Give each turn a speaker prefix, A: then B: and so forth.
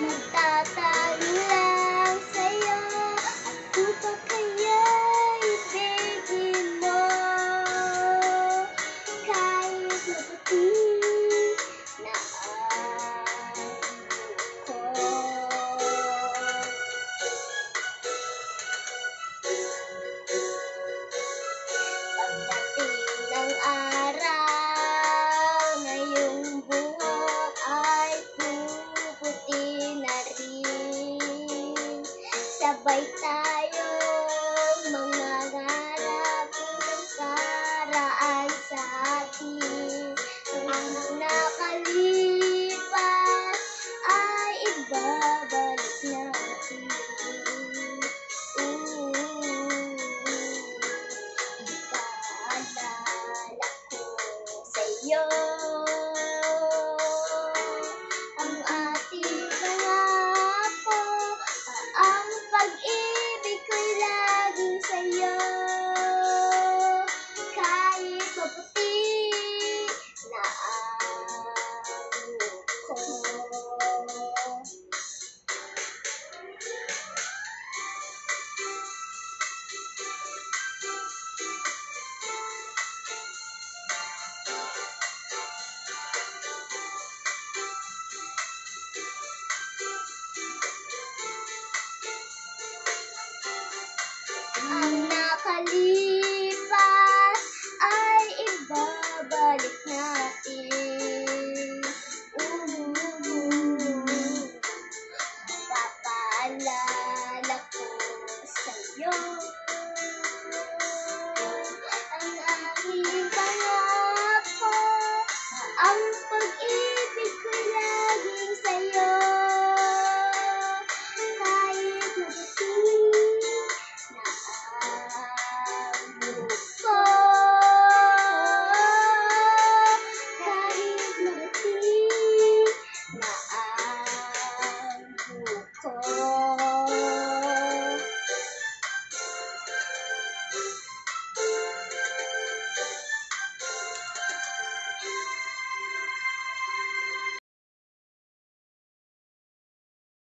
A: Nagtatanong lang sa'yo, ano ba kaya ibigin mo? Kahit mabuti na ako. Pagdating ng araw na iyong buhok ay puputi na rin. Sabay tayong mangangarap ng karaan sa atin. Ang nakalipas ay ibabalik.